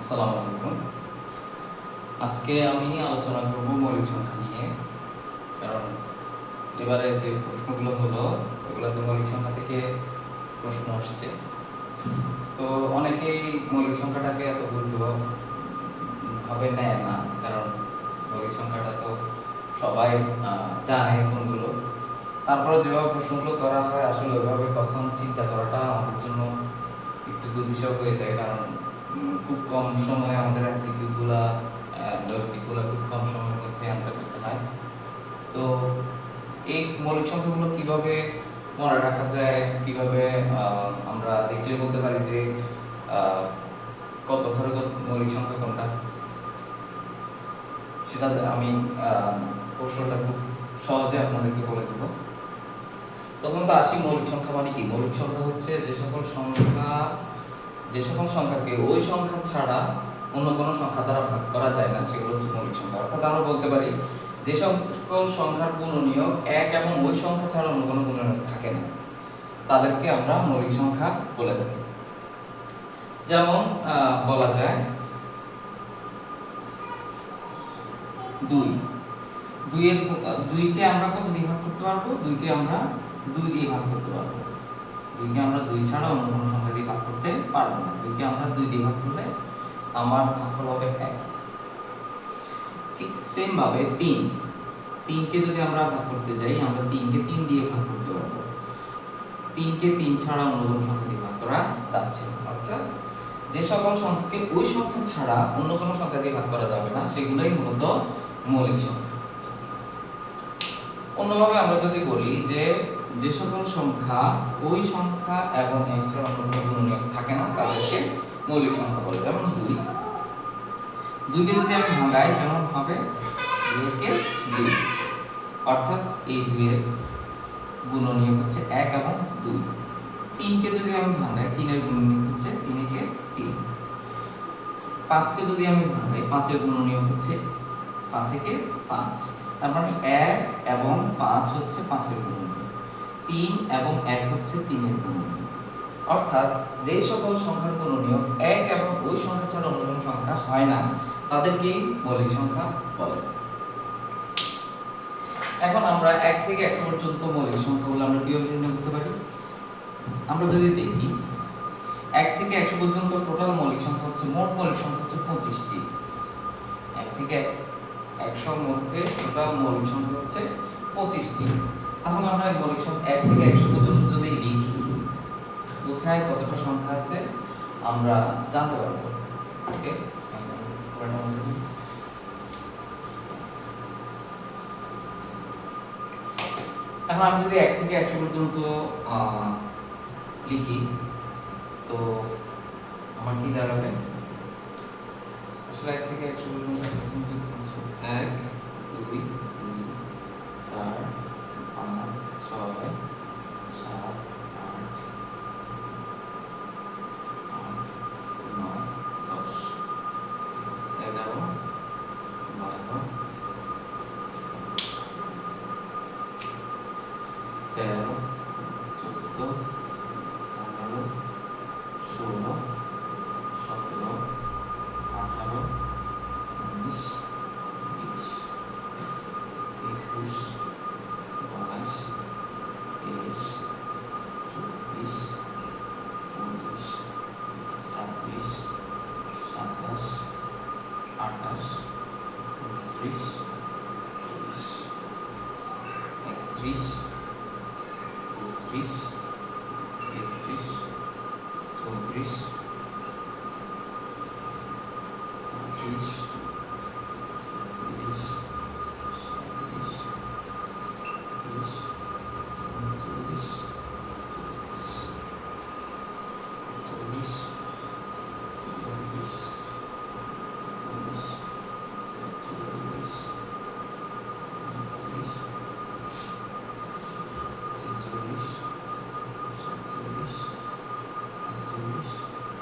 আসসালামু আলাইকুম। আজকে আমি আলোচনা করব মৌলিক সংখ্যা নিয়ে। কারণ এবারে যে প্রশ্নগুলো হলো ওগুলোতে মৌলিক সংখ্যা থেকে প্রশ্ন আসছে। তো অনেকেই মৌলিক সংখ্যাটাকে এত গুরুত্বভাবে নেয় না, কারণ মৌলিক সংখ্যাটা তো সবাই জানে কোনগুলো। তারপরে যেভাবে প্রশ্নগুলো করা হয় আসলে ওইভাবে তখন চিন্তা করাটা আমাদের জন্য একটু দুর্বিষহ হয়ে যায়, কারণ খুব কম সময়ে আমাদের এমসিকিউগুলা লজিকগুলো খুব কম সময়ের মধ্যে অ্যান্সার করতে হয়। তো এই মৌলিক সংখ্যাগুলো কিভাবে মনে রাখা যায়, কিভাবে আমরা দেখলে বলতে পারি যে কত ঘরে মৌলিক সংখ্যা কোনটা, সেটা আমি প্রশ্নটা খুব সহজে আপনাদেরকে বলে দেব। প্রথমত আসি মৌলিক সংখ্যা মানে কি। মৌলিক সংখ্যা হচ্ছে যে সকল সংখ্যাকে ওই সংখ্যা ছাড়া অন্য কোনো সংখ্যা দ্বারা ভাগ করা যায় না, সেগুলো হচ্ছে মৌলিক সংখ্যা। অর্থাৎ আমরা বলতে পারি যে সকল সংখ্যার গুণনীয়ক এক এবং ওই সংখ্যা ছাড়া অন্য কোনো গুণনীয়ক থাকে না, তাদেরকে আমরা মৌলিক সংখ্যা বলে থাকি। যেমন বলা যায় 2 কে আমরা কত দিয়ে ভাগ করতে পারবো? 2কে আমরা 2 দিয়ে ভাগ করতে পারবো। 2কে আমরা 2 ছাড়া অন্য কোনো সংখ্যা দিয়ে ভাগ করতে পারবো না। 2কে আমরা 2 দিয়ে ভাগ করলে আমার ভাগফল হবে 1। ঠিক সেম ভাবে 3কে যদি আমরা ভাগ করতে যাই, আমরা 3কে 3 দিয়ে ভাগ করতে পারবো। 3কে 3 ছাড়া অন্য কোনো সংখ্যা দিয়ে ভাগ করা যাচ্ছে না। অর্থাৎ যে সকল সংখ্যাকে ওই সংখ্যা ছাড়া অন্য কোনো সংখ্যা দিয়ে ভাগ করা যাবে না, সেগুলোই মূলত মৌলিক সংখ্যা। অন্যভাবে আমরা যদি বলি যে সকল সংখ্যা ওই সংখ্যা এবং এক ছাড়া অন্য কোনো গুণনীয়ক থাকে না, তাদেরকে মৌলিক সংখ্যা বলে। যেমন 2কে যদি আমি ভাঙাই যেমন হবে 2কে 2, অর্থাৎ এই 2 এর গুণনীয়ক হচ্ছে 1 এবং 2। 3কে যদি আমি ভাঙাই 3 এর গুণনীয়ক হচ্ছে 3কে 3। 5কে যদি আমি ভাঙাই 5 এর গুণনীয়ক হচ্ছে 5কে 5। তার মানে 1 এবং 5 হচ্ছে 5 এর গুণনীয়ক, 3 এবং 1 হচ্ছে 3 এর গুণনীয়ক। অর্থাৎ যে সকল সংখ্যার গুণনীয়ক 1 এবং ওই সংখ্যা ছাড়া অন্য কোনো সংখ্যা হয় না, তাদেরকে মৌলিক সংখ্যা বলে। এখন আমরা 1 থেকে 100 পর্যন্ত মৌলিক সংখ্যাগুলো আমরা কিভাবে নির্ণয় করতে পারি? আমরা যদি দেখি 1 থেকে 100 পর্যন্ত টোটাল মৌলিক সংখ্যা হচ্ছে, মোট মৌলিক সংখ্যা হচ্ছে 25টি। 1 থেকে 100 মধ্যে টোটাল মৌলিক সংখ্যা হচ্ছে 25টি। তাহলে আমরা মৌলিক সংখ্যা 1 থেকে 100 পর্যন্ত যদি লিখি, কোথায় কতটা সংখ্যা আছে আমরা জানতে পারবো। ওকে, এখন আমি যদি 1 থেকে 100 পর্যন্ত লিখি, তো আমার কি দাঁড়াবে? আসলে 1 থেকে 100 পর্যন্ত 1 2 4 5 6 7 8 9 10 11 12 13 14 15 16 17 18 19 20 21 22 23 24 25 26 27 28 29 30 31 32 33 34 35 36 37 38 39 40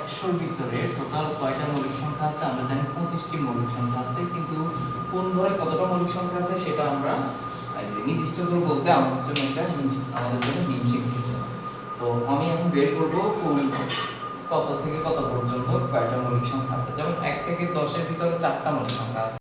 100-র ভিতরে টোটাল কয়টা মৌলিক সংখ্যা আছে? আমরা জানি 25টি মৌলিক সংখ্যা আছে, কিন্তু কোন ঘরে কতটা মৌলিক সংখ্যা আছে সেটা আমরা নির্দিষ্ট করে বলতে আমাদের জন্য এটা আমাদের জন্য হিমশিম খেতে হবে। তো আমি এখন বের করব কোন কত থেকে কত পর্যন্ত কয়টা মৌলিক সংখ্যা আছে। যেমন 1 থেকে 10-এর ভিতরে 4টা মৌলিক সংখ্যা আছে।